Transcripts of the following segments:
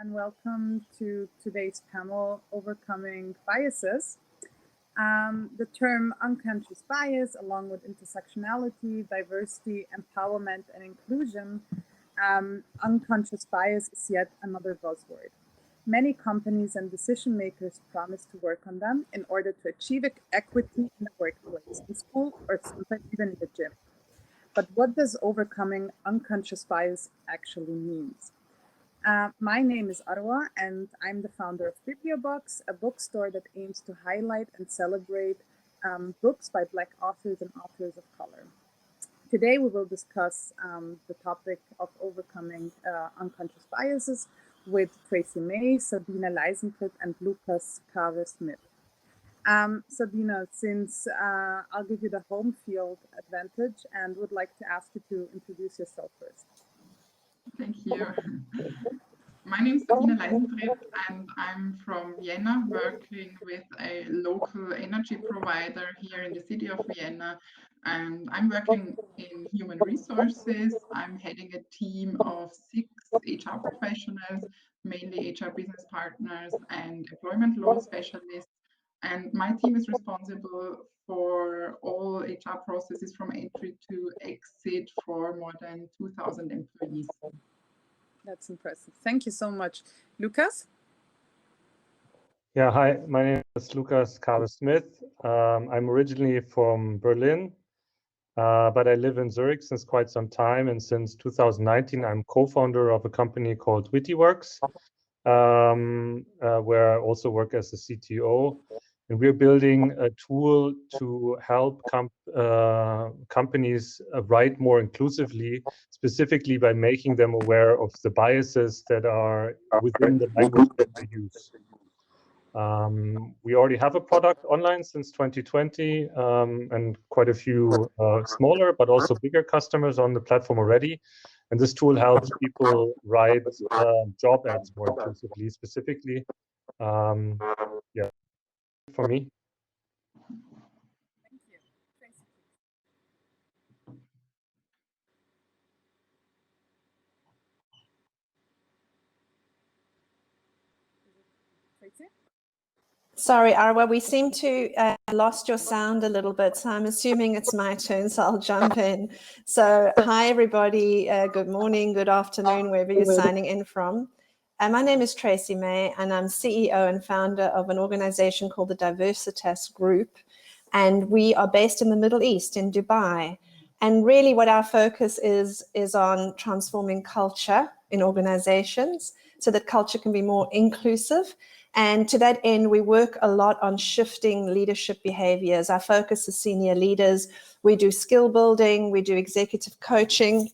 and welcome to today's panel, Overcoming Biases. The term unconscious bias, along with intersectionality, diversity, empowerment, and inclusion, unconscious bias is yet another buzzword. Many companies and decision makers promise to work on them in order to achieve equity in the workplace, in school, or sometimes even in the gym. But what does overcoming unconscious bias actually mean? My name is Arwa, and I'm the founder of BiblioBox, a bookstore that aims to highlight and celebrate books by Black authors and authors of color. Today, we will discuss the topic of overcoming unconscious biases with Tracy May, Sabine Leisentritt, and Lukas Kahwe. Sabine, since I'll give you the home field advantage and would like to ask you to introduce yourself first. Thank you. My name is Sabine Leisentritt, and I'm from Vienna, working with a local energy provider here in the city of Vienna. And I'm working in human resources. I'm heading a team of 6 HR professionals, mainly HR business partners and employment law specialists. And my team is responsible for all HR processes from entry to exit for more than 2,000 employees. That's impressive. Thank you so much. Lukas? Yeah, hi, my name is Lukas Kahwe. I'm originally from Berlin, but I live in Zurich since quite some time. And since 2019, I'm co-founder of a company called WittyWorks, where I also work as a CTO. And we're building a tool to help companies write more inclusively, specifically by making them aware of the biases that are within the language that they use. We already have a product online since 2020 and quite a few smaller but also bigger customers on the platform already. And this tool helps people write job ads more inclusively, specifically. Yeah, for me. Thank you. Tracy. Tracy? Sorry, Arwa, we seem to lost your sound a little bit, so I'm assuming it's my turn, so I'll jump in. So hi, everybody. Good morning, good afternoon, wherever you're signing in from. My name is Tracy May, and I'm CEO and founder of an organization called the Diversitas Group, and we are based in the Middle East, in Dubai. And really what our focus is on transforming culture in organizations so that culture can be more inclusive. And to that end, we work a lot on shifting leadership behaviors. Our focus is senior leaders. We do skill building, we do executive coaching,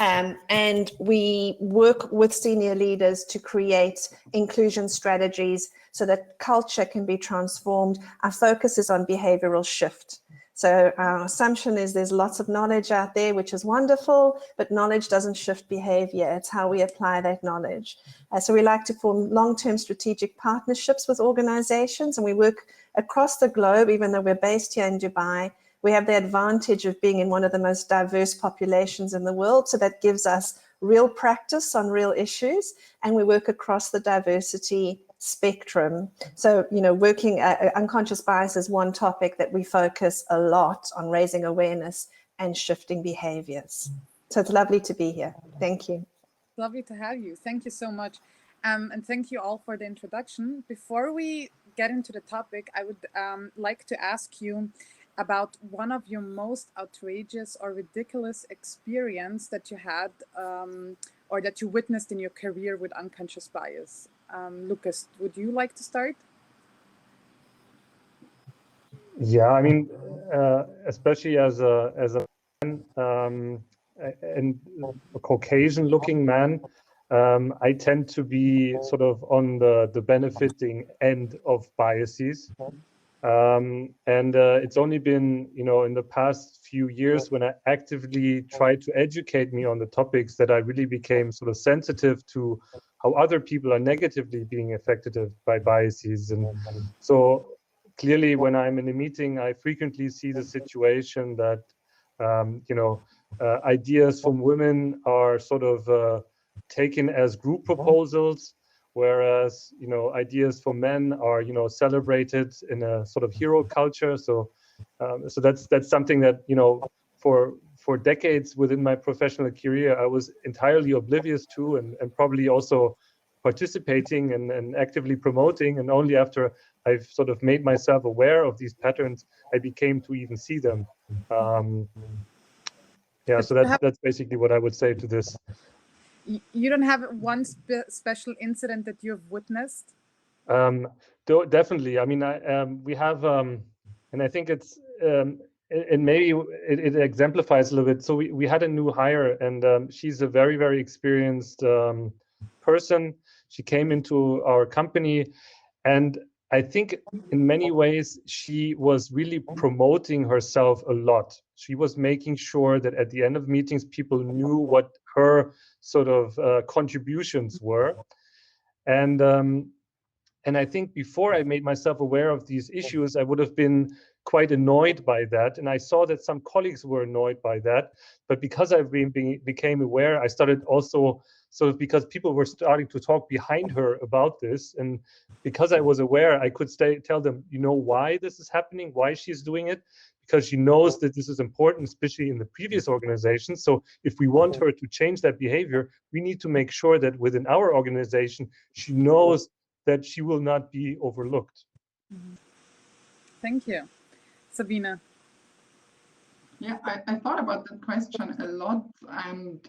and we work with senior leaders to create inclusion strategies so that culture can be transformed. Our focus is on behavioral shift. So our assumption is there's lots of knowledge out there, which is wonderful, but knowledge doesn't shift behavior. It's how we apply that knowledge. So we like to form long-term strategic partnerships with organizations, and we work across the globe, even though we're based here in Dubai. We have the advantage of being in one of the most diverse populations in the world. So that gives us real practice on real issues, and we work across the diversity spectrum. So, you know, working unconscious bias is one topic that we focus a lot on, raising awareness and shifting behaviors. So it's lovely to be here. Thank you. Lovely to have you. Thank you so much. And thank you all for the introduction. Before we get into the topic, I would like to ask you about one of your most outrageous or ridiculous experience that you had or that you witnessed in your career with unconscious bias. Lukas, would you like to start? Yeah, I mean, especially as a man and a Caucasian-looking man, I tend to be sort of on the benefiting end of biases. It's only been, you know, in the past few years when I actively tried to educate me on the topics that I really became sort of sensitive to how other people are negatively being affected by biases. And so clearly when I'm in a meeting, I frequently see the situation that, you know, ideas from women are sort of taken as group proposals, whereas, you know, ideas for men are, you know, celebrated in a sort of hero culture. So so that's something that, you know, for decades within my professional career, I was entirely oblivious to, and probably also participating and actively promoting. And only after I've sort of made myself aware of these patterns, I became to even see them. Yeah, so that's basically what I would say to this. You don't have one special incident that you've witnessed? Definitely. I mean, we have, and I think it's, and maybe it exemplifies a little bit. So we had a new hire, and she's a very, very experienced person. She came into our company, and I think in many ways she was really promoting herself a lot. She was making sure that at the end of meetings, people knew what her sort of contributions were. And I think before I made myself aware of these issues, I would have been quite annoyed by that. And I saw that some colleagues were annoyed by that. But because I became aware, I started also sort of, because people were starting to talk behind her about this. And because I was aware, I could tell them, you know, why this is happening, why she's doing it, because she knows that this is important, especially in the previous organization. So if we want her to change that behavior, we need to make sure that within our organization, she knows that she will not be overlooked. Thank you. Sabine. Yeah, I thought about that question a lot, and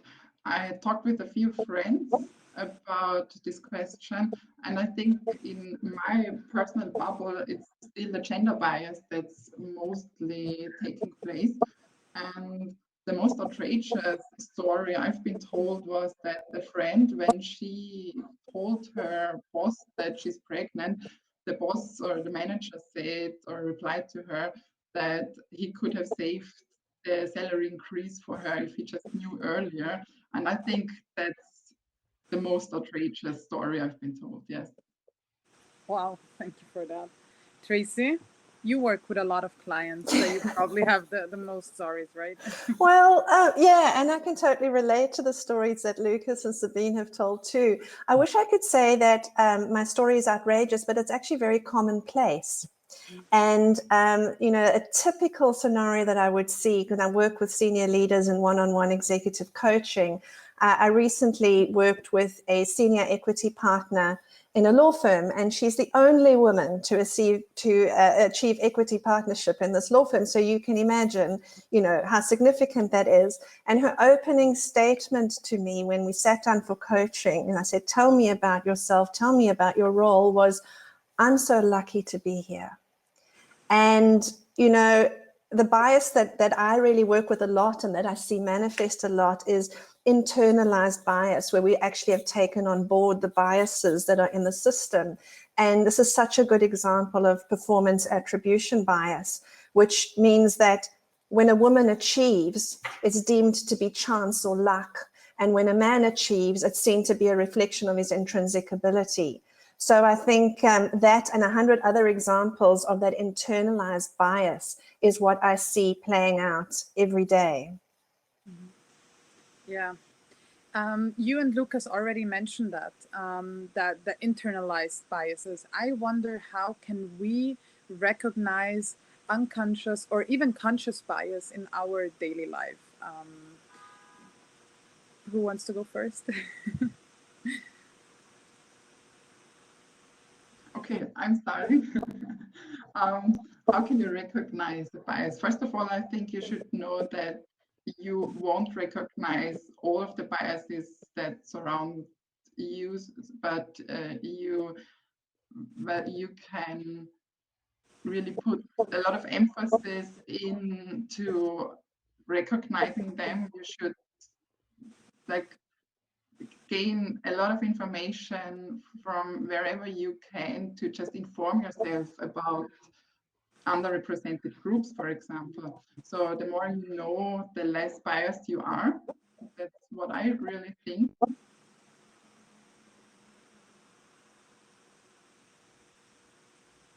I talked with a few friends about this question, and I think in my personal bubble, it's still the gender bias that's mostly taking place. And the most outrageous story I've been told was that a friend, when she told her boss that she's pregnant, the boss or the manager said or replied to her that he could have saved the salary increase for her if he just knew earlier. And I think that's the most outrageous story I've been told, yes. Wow, thank you for that. Tracy, you work with a lot of clients, so you probably have the most stories, right? Well, yeah, and I can totally relate to the stories that Lukas and Sabine have told too. I wish I could say that my story is outrageous, but it's actually very commonplace. And, you know, a typical scenario that I would see, because I work with senior leaders in one-on-one executive coaching, I recently worked with a senior equity partner in a law firm, and she's the only woman to achieve equity partnership in this law firm. So you can imagine, you know, how significant that is. And her opening statement to me when we sat down for coaching, and I said, tell me about yourself, tell me about your role, was, I'm so lucky to be here. And, you know, the bias that I really work with a lot and that I see manifest a lot is internalized bias, where we actually have taken on board the biases that are in the system. And this is such a good example of performance attribution bias, which means that when a woman achieves, it's deemed to be chance or luck. And when a man achieves, it's seen to be a reflection of his intrinsic ability. So I think that and 100 other examples of that internalized bias is what I see playing out every day. Yeah. You and Lukas already mentioned that, that the internalized biases. I wonder, how can we recognize unconscious or even conscious bias in our daily life? Who wants to go first? Okay, I'm starting. How can you recognize the bias? First of all, I think you should know that you won't recognize all of the biases that surround you, but you can really put a lot of emphasis into recognizing them. You should like gain a lot of information from wherever you can to just inform yourself about underrepresented groups, for example. So the more you know, the less biased you are. That's what I really think.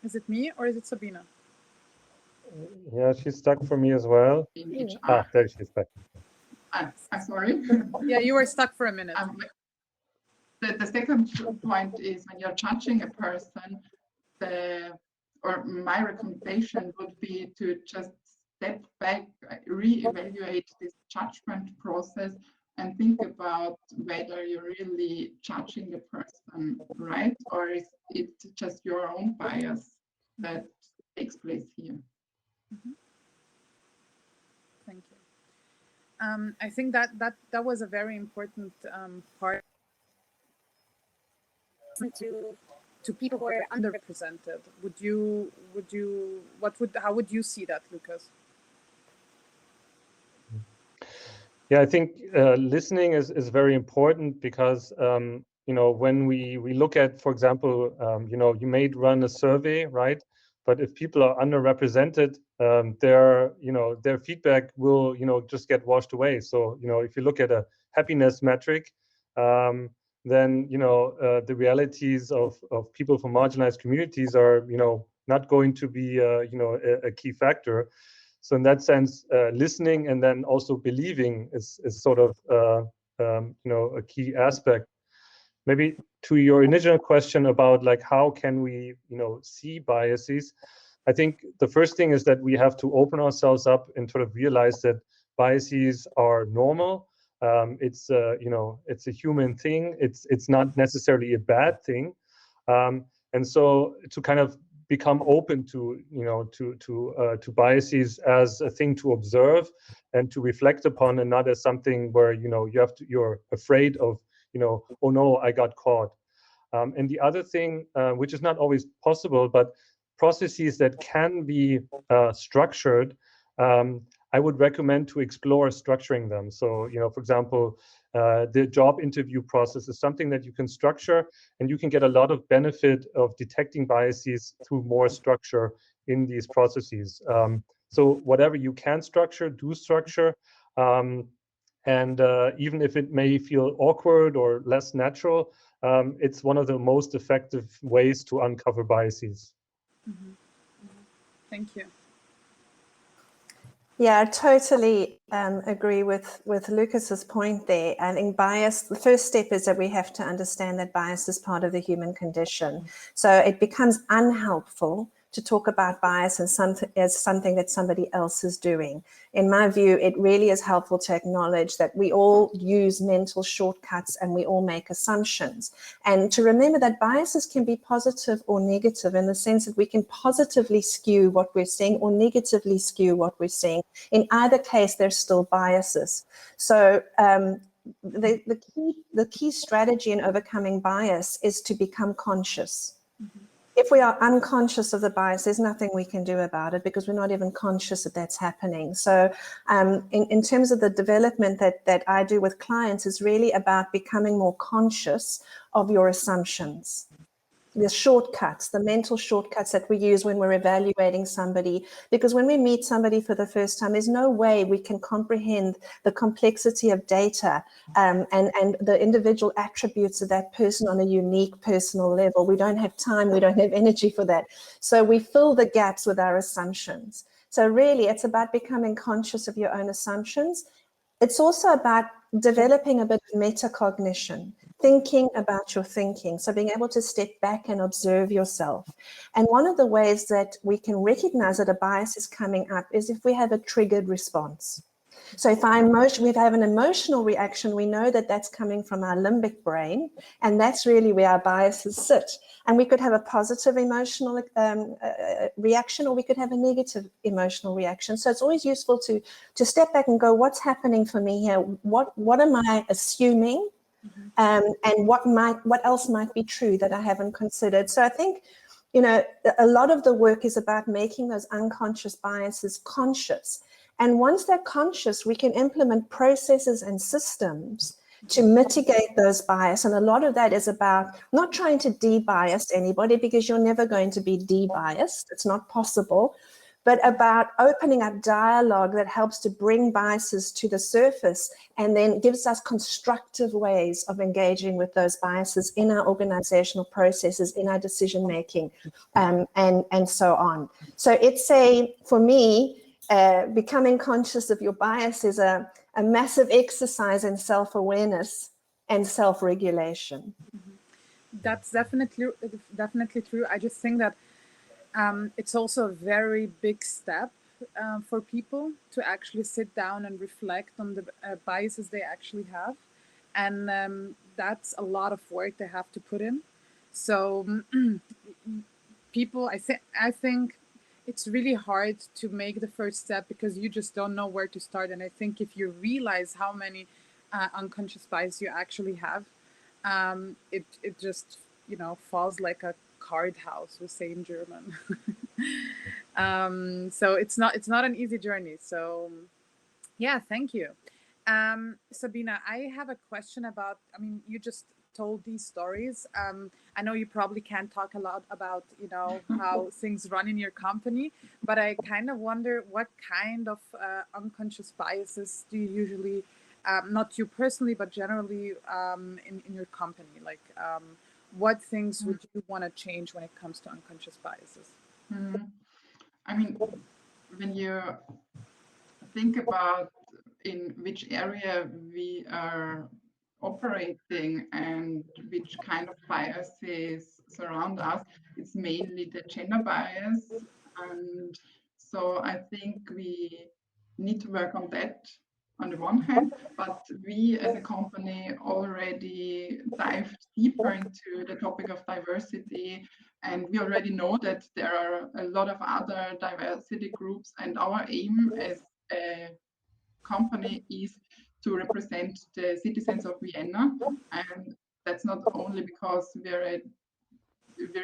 Is it me or is it Sabine? Yeah, she's stuck for me as well. In HR. Ah, there she's back. I'm sorry. Yeah, you were stuck for a minute. the second point is when you're judging a person, or my recommendation would be to just step back, reevaluate this judgment process, and think about whether you're really judging the person right, or is it just your own bias that takes place here. Mm-hmm. Thank you. I think that was a very important part to people who are underrepresented. How would you see that, Lukas? Yeah, I think listening is very important because you know, when we look at, for example, you know, you may run a survey, right? But if people are underrepresented, their feedback will, you know, just get washed away. So, you know, if you look at a happiness metric, then, you know, the realities of people from marginalized communities are, you know, not going to be, you know, a key factor. So in that sense, listening and then also believing is sort of, you know, a key aspect. Maybe to your initial question about like, how can we, you know, see biases? I think the first thing is that we have to open ourselves up and sort of realize that biases are normal. It's you know, it's a human thing. It's not necessarily a bad thing. And so to kind of become open to, you know, to biases as a thing to observe and to reflect upon, and not as something where, you know, you're afraid of, you know, oh no, I got caught. And the other thing, which is not always possible, but processes that can be structured, I would recommend to explore structuring them. So, you know, for example, the job interview process is something that you can structure, and you can get a lot of benefit of detecting biases through more structure in these processes. So whatever you can structure, do structure. And even if it may feel awkward or less natural, it's one of the most effective ways to uncover biases. Mm-hmm. Mm-hmm. Thank you. Yeah, I totally agree with Lukas's point there. I think bias, the first step is that we have to understand that bias is part of the human condition. So it becomes unhelpful to talk about bias as something that somebody else is doing. In my view, it really is helpful to acknowledge that we all use mental shortcuts and we all make assumptions. And to remember that biases can be positive or negative, in the sense that we can positively skew what we're seeing or negatively skew what we're seeing. In either case, there's still biases. So the key strategy in overcoming bias is to become conscious. Mm-hmm. If we are unconscious of the bias, there's nothing we can do about it, because we're not even conscious that that's happening. So in terms of the development that I do with clients, is really about becoming more conscious of your assumptions. The shortcuts, the mental shortcuts that we use when we're evaluating somebody, because when we meet somebody for the first time, there's no way we can comprehend the complexity of data and the individual attributes of that person on a unique personal level. We don't have time, we don't have energy for that. So we fill the gaps with our assumptions. So really, it's about becoming conscious of your own assumptions. It's also about developing a bit of metacognition, thinking about your thinking. So being able to step back and observe yourself. And one of the ways that we can recognize that a bias is coming up is if we have a triggered response. So if we have an emotional reaction, we know that that's coming from our limbic brain, and that's really where our biases sit. And we could have a positive emotional reaction, or we could have a negative emotional reaction. So it's always useful to step back and go, what's happening for me here? What am I assuming? Mm-hmm. And what else might be true that I haven't considered? So I think, you know, a lot of the work is about making those unconscious biases conscious. And once they're conscious, we can implement processes and systems to mitigate those bias. And a lot of that is about not trying to de-bias anybody, because you're never going to be de-biased. It's not possible. But about opening up dialogue that helps to bring biases to the surface, and then gives us constructive ways of engaging with those biases in our organizational processes, in our decision-making, and so on. So for me, becoming conscious of your bias is a massive exercise in self-awareness, and self-regulation. That's definitely true. I just think that it's also a very big step for people to actually sit down and reflect on the biases they actually have, and that's a lot of work they have to put in. So people, I think it's really hard to make the first step because you just don't know where to start. And I think if you realize how many unconscious bias you actually have, it just, you know, falls like a card house, we say in German. So it's not an easy journey. So yeah, thank you. Sabina, I have a question about, I mean, you just told these stories. I know you probably can't talk a lot about, you know, how things run in your company, but I kind of wonder what kind of unconscious biases do you usually, not you personally, but generally in your company? Like, what things would you want to change when it comes to unconscious biases? I mean, when you think about in which area we are operating and which kind of biases surround us, it's mainly the gender bias. And so I think we need to work on that on the one hand, but we as a company already dived deeper into the topic of diversity, and we already know that there are a lot of other diversity groups, and our aim as a company is to represent the citizens of Vienna. And that's not only because we're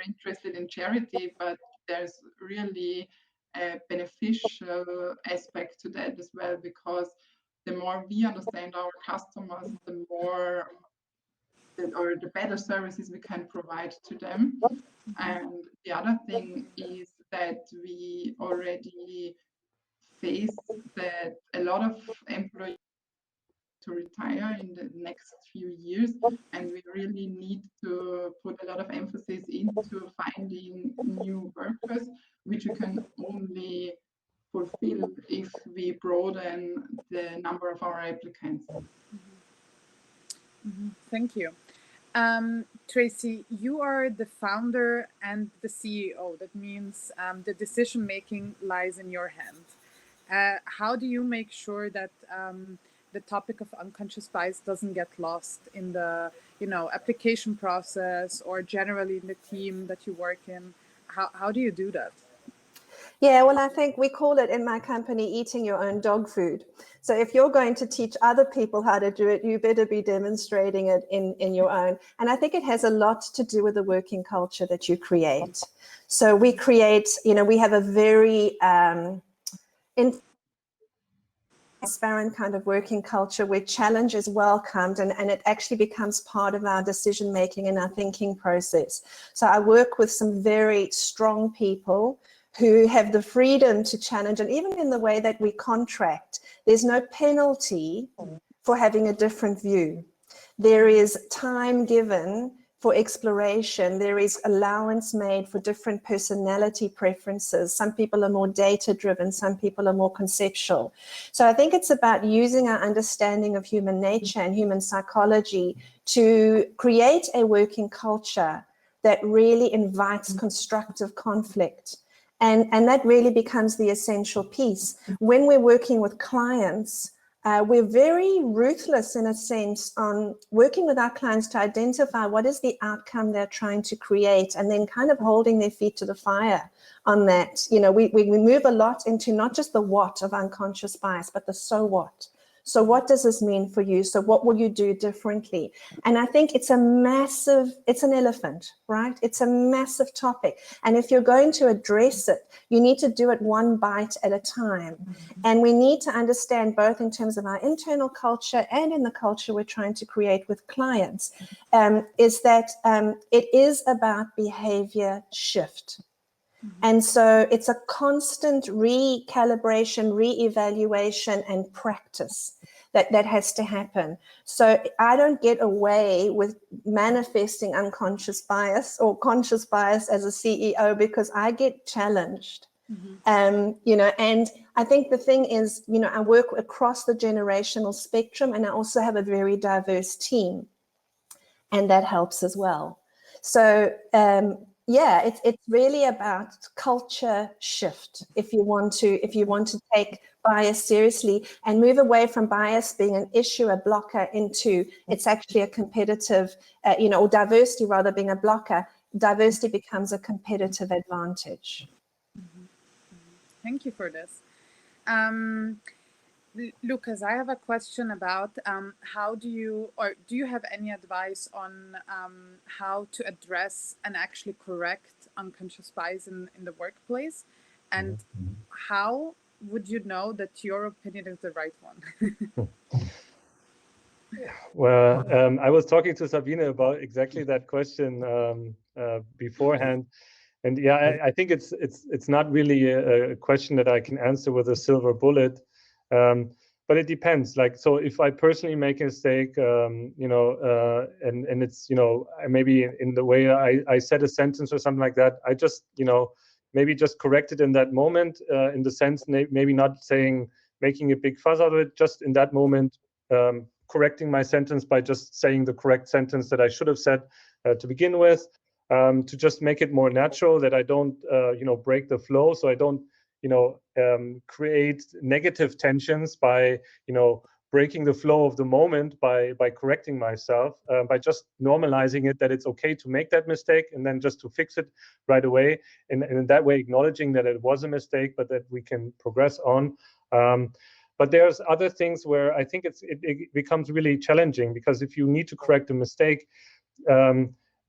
interested in charity, but there's really a beneficial aspect to that as well, because the more we understand our customers, the more or the better services we can provide to them. And the other thing is that we already face that a lot of employees to retire in the next few years, and we really need to put a lot of emphasis into finding new workers, which we can only fulfill if we broaden the number of our applicants. Thank you. Tracy, you are the founder and the CEO. That means the decision making lies in your hand. How do you make sure that the topic of unconscious bias doesn't get lost in the, you know, application process or generally in the team that you work in? How do you do that? Yeah, well, I think we call it in my company eating your own dog food. So if you're going to teach other people how to do it, you better be demonstrating it in your own. And I think it has a lot to do with the working culture that you create. So we create, you know, we have a very transparent kind of working culture where challenge is welcomed and it actually becomes part of our decision making and our thinking process. So I work with some very strong people who have the freedom to challenge, and even in the way that we contract, there's no penalty for having a different view. There is time given for exploration. There is allowance made for different personality preferences. Some people are more data-driven, some people are more conceptual. So I think it's about using our understanding of human nature and human psychology to create a working culture that really invites constructive conflict. And that really becomes the essential piece. When we're working with clients, we're very ruthless in a sense on working with our clients to identify what is the outcome they're trying to create, and then kind of holding their feet to the fire on that. You know, we move a lot into not just the what of unconscious bias, but the so what. So what does this mean for you? So what will you do differently? And I think it's an elephant, right? It's a massive topic. And if you're going to address it, you need to do it one bite at a time. And we need to understand both in terms of our internal culture and in the culture we're trying to create with clients, is that it is about behavior shift. And so it's a constant recalibration, re-evaluation, and practice that has to happen. So I don't get away with manifesting unconscious bias or conscious bias as a CEO because I get challenged. You know, and I think the thing is, you know, I work across the generational spectrum, and I also have a very diverse team. and that helps as well. So yeah, it's really about culture shift. If you want to take bias seriously and move away from bias being an issue, a blocker, into it's actually a competitive, or diversity rather being a blocker, diversity becomes a competitive advantage. Thank you for this. Lukas, I have a question about how do you have any advice on how to address and actually correct unconscious bias in the workplace, and how would you know that your opinion is the right one? Well, I was talking to Sabine about exactly that question beforehand, and yeah, I think it's not really a question that I can answer with a silver bullet. But it depends. Like, so if I personally make a mistake, and it's, maybe in the way I said a sentence or something like that, I just, maybe just correct it in that moment, in the sense, maybe not making a big fuss out of it, just in that moment, correcting my sentence by just saying the correct sentence that I should have said to begin with, to just make it more natural, that I don't, break the flow, so I don't, create negative tensions by, breaking the flow of the moment by correcting myself, by just normalizing it, that it's okay to make that mistake, and then just to fix it right away, and in that way acknowledging that it was a mistake, but that we can progress on. But there's other things where I think it becomes really challenging, because if you need to correct a mistake,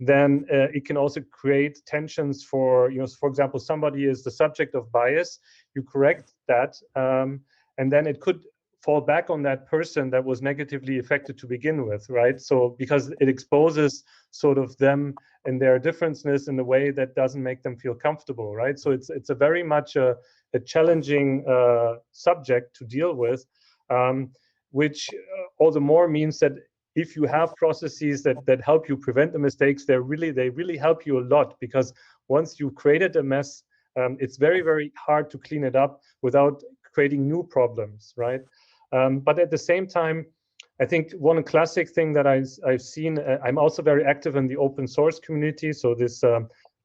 then it can also create tensions for, for example, somebody is the subject of bias, you correct that, and then it could fall back on that person that was negatively affected to begin with, right? So because it exposes sort of them and their differences in a way that doesn't make them feel comfortable, right? So it's a very much a challenging subject to deal with, which all the more means that if you have processes that help you prevent the mistakes, they really help you a lot, because once you created a mess, it's very, very hard to clean it up without creating new problems, right? But at the same time, I think one classic thing that I've seen, I'm also very active in the open source community, so this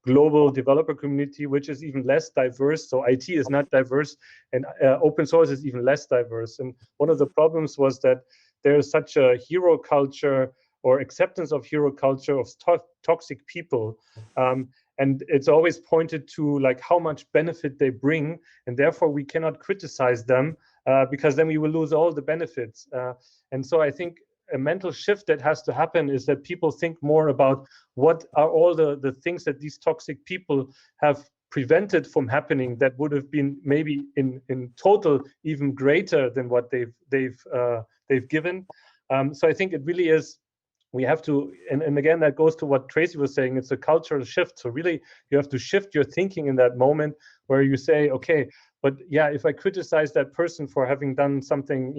global developer community, which is even less diverse. So IT is not diverse, and open source is even less diverse. And one of the problems was that there is such a hero culture, or acceptance of hero culture, of toxic people. And it's always pointed to like how much benefit they bring, and therefore we cannot criticize them, because then we will lose all the benefits. And so I think a mental shift that has to happen is that people think more about what are all the things that these toxic people have prevented from happening, that would have been maybe in total even greater than what they've given. So I think it really is, we have to, and again, that goes to what Tracy was saying, it's a cultural shift. So really, you have to shift your thinking in that moment where you say, okay, but yeah, if I criticize that person for having done something,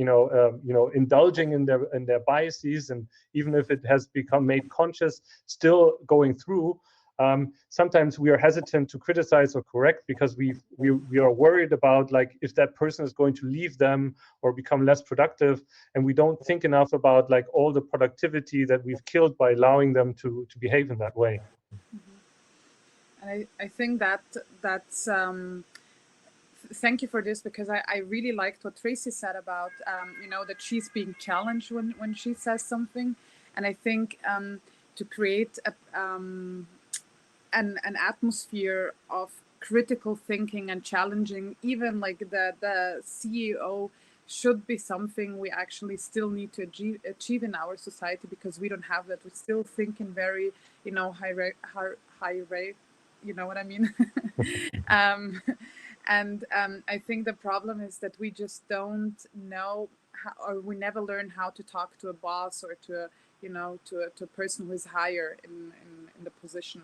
indulging in their biases, and even if it has become made conscious, still going through, sometimes we are hesitant to criticize or correct, because we are worried about, like, if that person is going to leave them or become less productive, and we don't think enough about like all the productivity that we've killed by allowing them to behave in that way. And I think that's thank you for this, because I really liked what Tracy said about that she's being challenged when she says something, and I think to create an atmosphere of critical thinking and challenging, even like the CEO, should be something we actually still need to achieve in our society, because we don't have that. We still think in very high rate, you know what I mean? And I think the problem is that we just don't know how, or we never learn how to talk to a boss, or to a person who is higher in the position.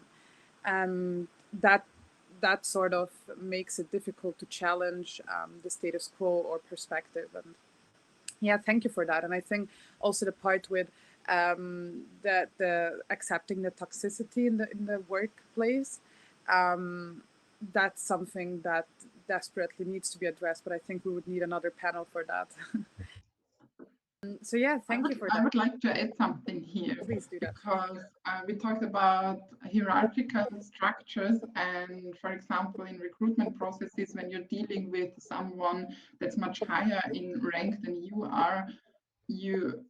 That sort of makes it difficult to challenge the status quo or perspective. And yeah, thank you for that. And I think also the part with the accepting the toxicity in the workplace, that's something that desperately needs to be addressed, but I think we would need another panel for that. So yeah, thank you for that. I would like to add something here. Please do that. Because we talked about hierarchical structures, and for example, in recruitment processes, when you're dealing with someone that's much higher in rank than you are, you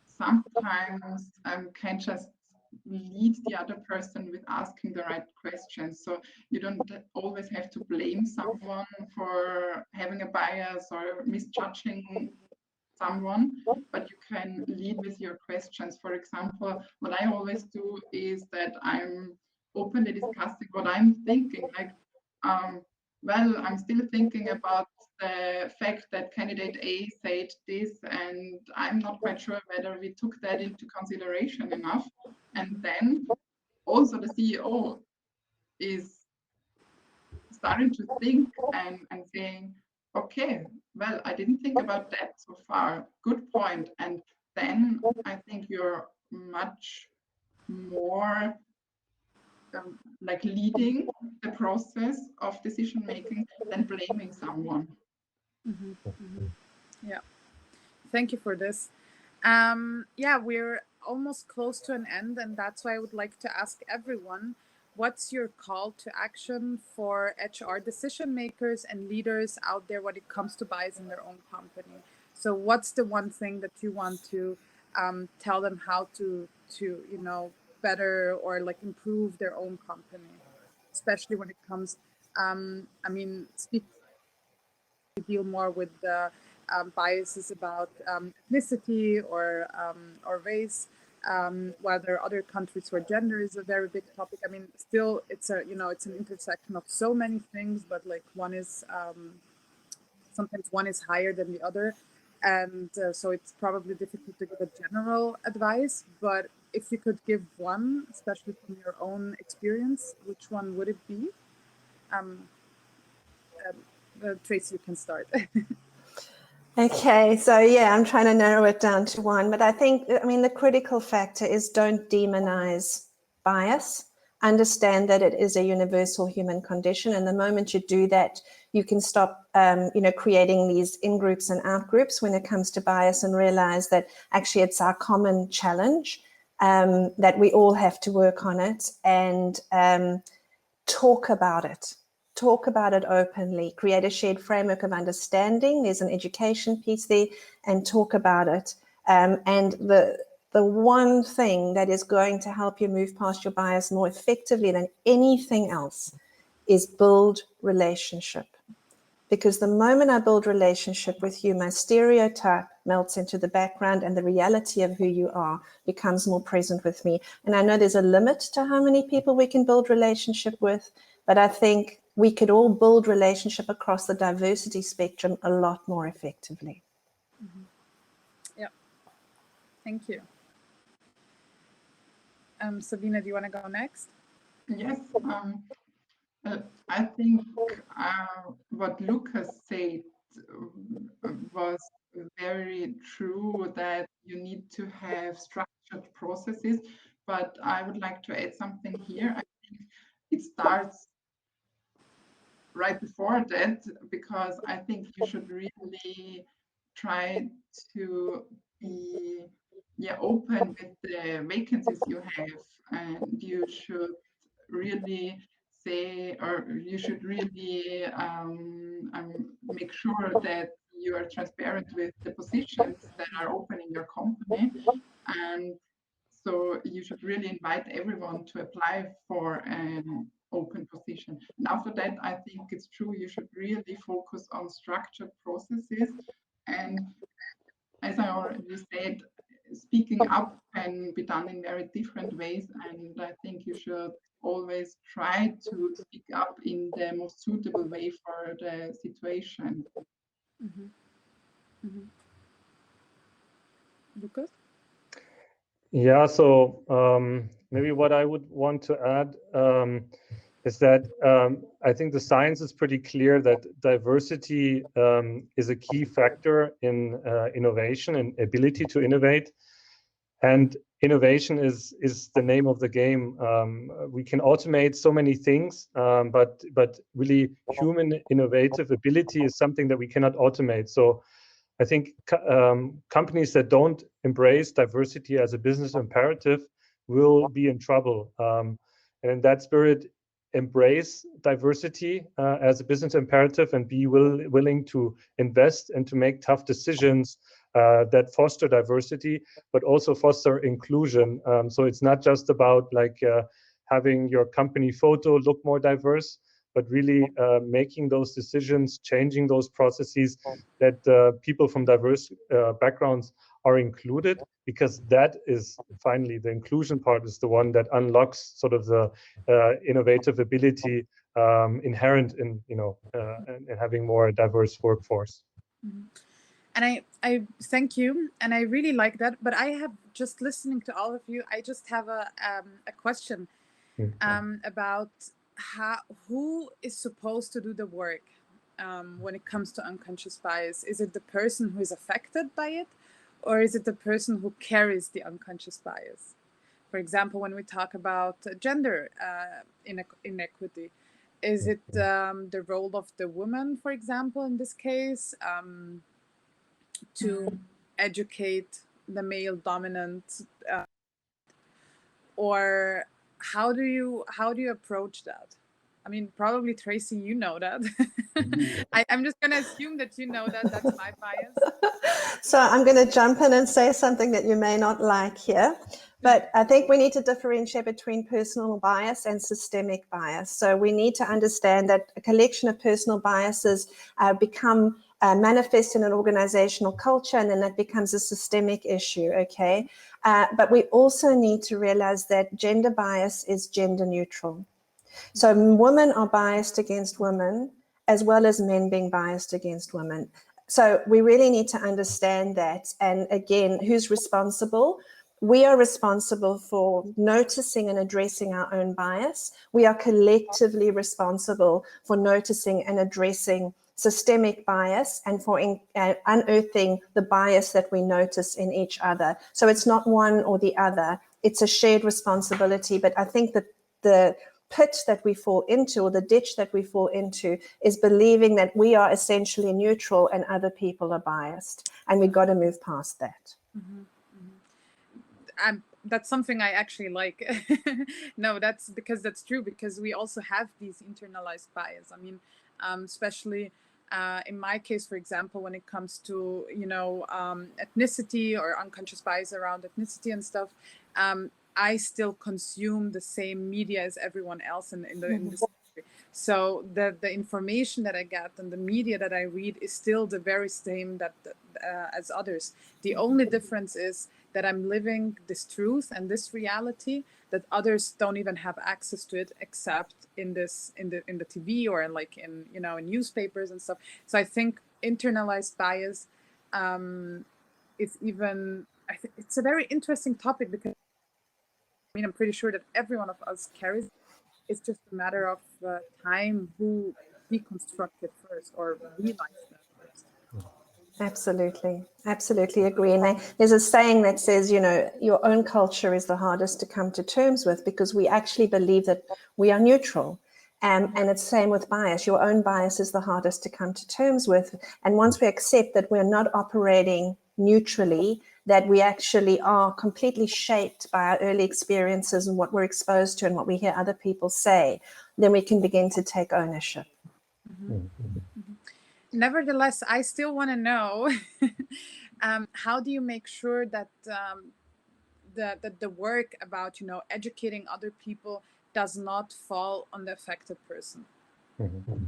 sometimes can just lead the other person with asking the right questions. So you don't always have to blame someone for having a bias or misjudging someone, but you can lead with your questions. For example, what I always do is that I'm openly discussing what I'm thinking. Like, well, I'm still thinking about the fact that candidate A said this, and I'm not quite sure whether we took that into consideration enough. And then also the CEO is starting to think and saying, okay, well, I didn't think about that so far. Good point. And then I think you're much more like leading the process of decision making than blaming someone. Yeah, thank you for this. Yeah, we're almost close to an end, and that's why I would like to ask everyone, what's your call to action for HR decision makers and leaders out there when it comes to bias in their own company? So what's the one thing that you want to tell them how to better or like improve their own company, especially when it comes, I mean, deal more with the biases about ethnicity or race, while there are other countries where gender is a very big topic. I mean, still, it's it's an intersection of so many things, but like one is sometimes one is higher than the other, and so it's probably difficult to give a general advice. But if you could give one, especially from your own experience, which one would it be? Tracy, you can start. Okay, so yeah, I'm trying to narrow it down to one, but I mean, the critical factor is don't demonize bias. Understand that it is a universal human condition, and the moment you do that, you can stop, creating these in-groups and out-groups when it comes to bias, and realize that actually it's our common challenge, that we all have to work on it, and talk about it. Talk about it openly, create a shared framework of understanding. There's an education piece there, and talk about it. And the one thing that is going to help you move past your bias more effectively than anything else is build relationship. Because the moment I build relationship with you, my stereotype melts into the background, and the reality of who you are becomes more present with me. And I know there's a limit to how many people we can build relationship with, but I think we could all build relationship across the diversity spectrum a lot more effectively. Yeah, thank you. Sabine, do you want to go next? Yes, I think what Lukas said was very true, that you need to have structured processes, but I would like to add something here. I think it starts right before that, because I think you should really try to be open with the vacancies you have, and you should really say, or you should really make sure that you are transparent with the positions that are open in your company. And so you should really invite everyone to apply for an open position. And after that, I think it's true, you should really focus on structured processes. And as I already said, speaking up can be done in very different ways. And I think you should always try to speak up in the most suitable way for the situation. Lukas? Yeah, so maybe what I would want to add is that I think the science is pretty clear that diversity is a key factor in innovation and ability to innovate. And innovation is the name of the game. We can automate so many things, but really human innovative ability is something that we cannot automate. So I think companies that don't embrace diversity as a business imperative will be in trouble. And in that spirit, embrace diversity as a business imperative and be willing to invest and to make tough decisions that foster diversity, but also foster inclusion. So it's not just about like having your company photo look more diverse, but really making those decisions, changing those processes that people from diverse backgrounds are included, because that is finally the inclusion part is the one that unlocks sort of the innovative ability inherent in, you know, in having more diverse workforce. Mm-hmm. And I thank you, and I really like that. But I have, just listening to all of you, I just have a question about who is supposed to do the work when it comes to unconscious bias. Is it the person who is affected by it, or is it the person who carries the unconscious bias? For example, when we talk about gender inequity, is it the role of the woman, for example, in this case, to educate the male dominant, or how do you approach that? I mean, probably Tracy, you know that. I'm just going to assume that you know that. That's my bias. So I'm going to jump in and say something that you may not like here, but I think we need to differentiate between personal bias and systemic bias. So we need to understand that a collection of personal biases become manifest in an organizational culture, and then that becomes a systemic issue, okay? But we also need to realize that gender bias is gender neutral. So women are biased against women, as well as men being biased against women. So we really need to understand that. And again, who's responsible? We are responsible for noticing and addressing our own bias. We are collectively responsible for noticing and addressing systemic bias and for unearthing the bias that we notice in each other. So it's not one or the other. It's a shared responsibility. But I think that the pit that we fall into, or the ditch that we fall into, is believing that we are essentially neutral and other people are biased, and we've got to move past that. Mm-hmm. Mm-hmm. That's something I actually like. No, that's because that's true, because we also have these internalized bias. I mean, especially in my case, for example, when it comes to, you know, ethnicity or unconscious bias around ethnicity and stuff, I still consume the same media as everyone else in this country. So the information that I get and the media that I read is still the very same that as others. The only difference is that I'm living this truth and this reality that others don't even have access to it, except in the TV or in you know, in newspapers and stuff. So I think internalized bias is even, I think it's a very interesting topic, because I mean, I'm pretty sure that every one of us carries it. It's just a matter of time who deconstruct it first or realize that first. Absolutely, absolutely agree. And there's a saying that says, you know, your own culture is the hardest to come to terms with, because we actually believe that we are neutral. And it's the same with bias. Your own bias is the hardest to come to terms with. And once we accept that we're not operating neutrally, that we actually are completely shaped by our early experiences and what we're exposed to and what we hear other people say, then we can begin to take ownership. Mm-hmm. Mm-hmm. Nevertheless, I still want to know, how do you make sure that the work about, you know, educating other people does not fall on the affected person? Mm-hmm.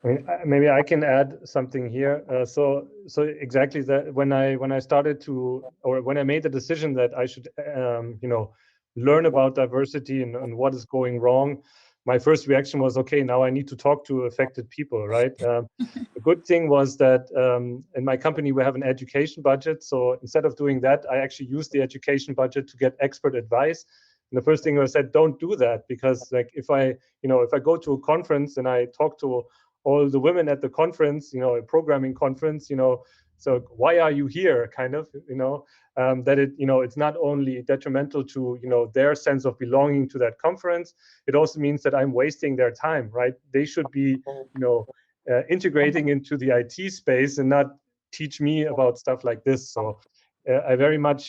I mean, maybe I can add something here. So exactly that when I started to, or when I made the decision that I should, you know, learn about diversity and what is going wrong, my first reaction was, okay, now I need to talk to affected people, right? The good thing was that in my company we have an education budget. So instead of doing that, I actually used the education budget to get expert advice. And the first thing I said, don't do that, because like if I go to a conference and I talk to all the women at the conference, you know, a programming conference, you know, so why are you here, kind of, you know, that it, you know, it's not only detrimental to, you know, their sense of belonging to that conference, it also means that I'm wasting their time, right? They should be, you know, integrating into the IT space and not teach me about stuff like this. So I very much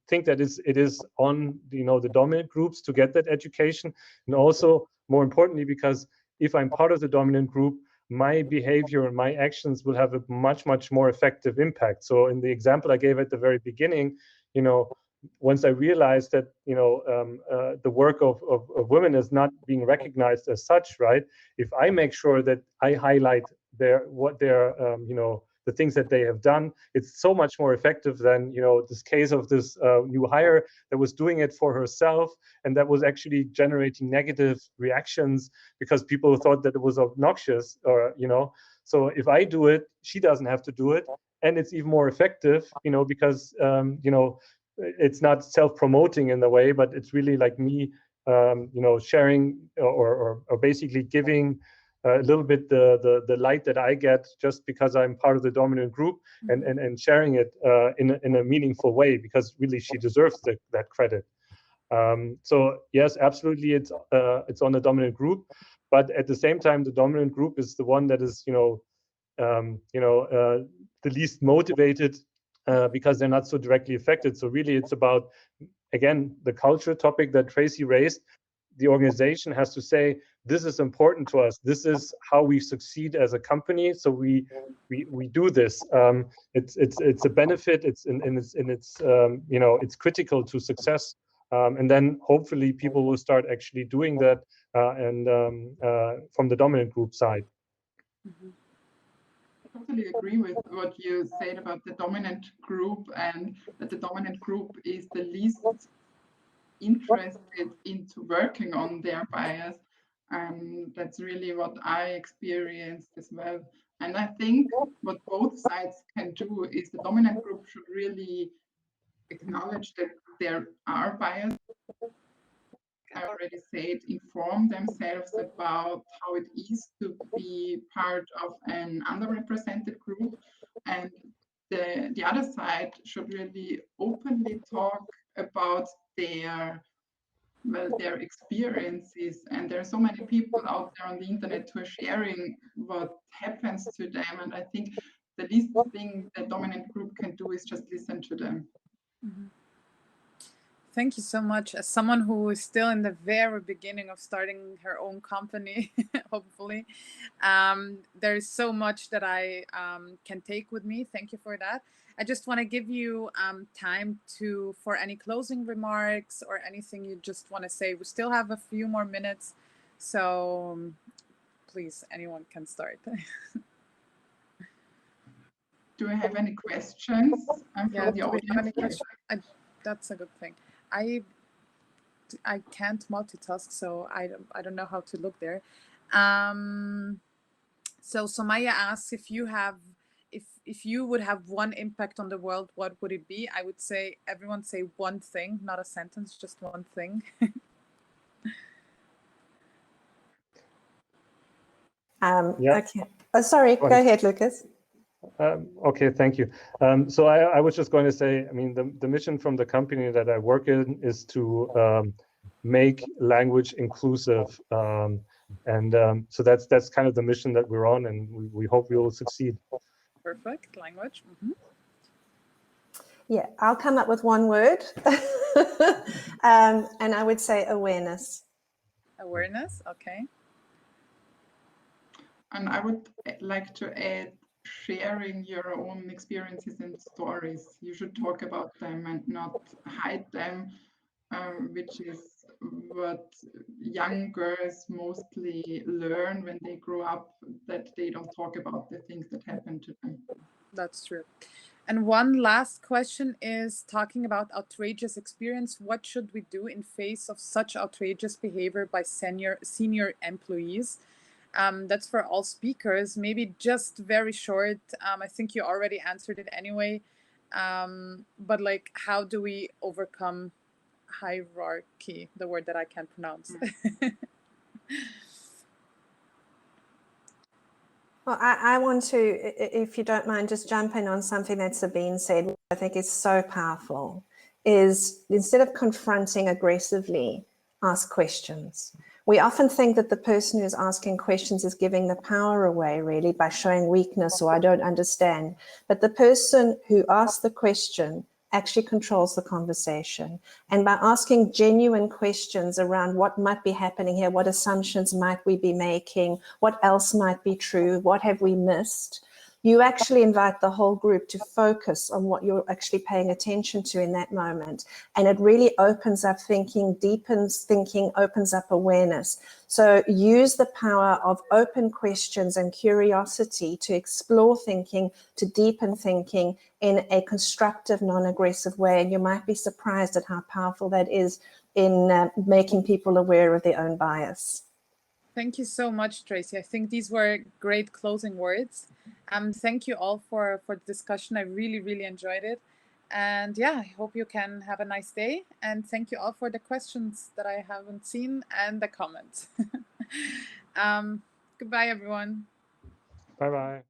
think that it is on the dominant groups to get that education, and also more importantly, because if I'm part of the dominant group, my behavior and my actions will have a much more effective impact. So in the example I gave at the very beginning, once I realized that the work of women is not being recognized as such, right? If I make sure that I highlight the things that they have done, it's so much more effective than this case of this new hire that was doing it for herself, and that was actually generating negative reactions because people thought that it was obnoxious, or so if I do it, she doesn't have to do it, and it's even more effective, because it's not self-promoting in the way, but it's really like me sharing or basically giving a little bit the light that I get just because I'm part of the dominant group, and sharing it in a meaningful way, because really she deserves that credit. So yes, absolutely, it's on the dominant group, but at the same time, the dominant group is the one that is the least motivated because they're not so directly affected. So really, it's about, again, the culture topic that Tracy raised. The organization has to say, this is important to us. This is how we succeed as a company. So we do this. It's a benefit. It's critical to success. And then hopefully people will start actually doing that, and from the dominant group side. I totally agree with what you said about the dominant group, and that the dominant group is the least interested into working on their bias. And that's really what I experienced as well. And I think what both sides can do is the dominant group should really acknowledge that there are biases. I already said, inform themselves about how it is to be part of an underrepresented group, and the other side should really openly talk about their experiences. And there are so many people out there on the internet who are sharing what happens to them, and I think the least thing the dominant group can do is just listen to them. Thank you so much. As someone who is still in the very beginning of starting her own company, hopefully, there is so much that I can take with me. Thank you for that. I just want to give you time for any closing remarks or anything you just want to say. We still have a few more minutes, so please, anyone can start. Do I have any questions from the audience? That's a good thing. I can't multitask, so I don't know how to look there. So Somaya asks if you would have one impact on the world, what would it be? I would say everyone say one thing, not a sentence, just one thing. Okay. Oh, sorry, go ahead, Lukas. Okay, thank you. So I was just going to say, I mean, the mission from the company that I work in is to make language inclusive, and so that's kind of the mission that we're on, and we hope we will succeed. Perfect. Language. Yeah, I'll come up with one word, and I would say awareness. Awareness, okay. And I would like to add sharing your own experiences and stories. You should talk about them and not hide them, which is what young girls mostly learn when they grow up, that they don't talk about the things that happen to them. That's true. And one last question is talking about outrageous experience. What should we do in face of such outrageous behavior by senior employees? That's for all speakers. Maybe just very short. I think you already answered it anyway. But like, how do we overcome hierarchy? The word that I can't pronounce. Well, I want to, if you don't mind, just jump in on something that Sabine said, which I think is so powerful, is instead of confronting aggressively, ask questions. We often think that the person who's asking questions is giving the power away, really, by showing weakness or I don't understand. But the person who asks the question actually controls the conversation. And by asking genuine questions around what might be happening here, what assumptions might we be making, what else might be true, what have we missed, you actually invite the whole group to focus on what you're actually paying attention to in that moment. And it really opens up thinking, deepens thinking, opens up awareness. So use the power of open questions and curiosity to explore thinking, to deepen thinking in a constructive, non-aggressive way. And you might be surprised at how powerful that is in making people aware of their own bias. Thank you so much, Tracy. I think these were great closing words. Thank you all for the discussion. I really, really enjoyed it. And yeah, I hope you can have a nice day. And thank you all for the questions that I haven't seen and the comments. Goodbye, everyone. Bye-bye.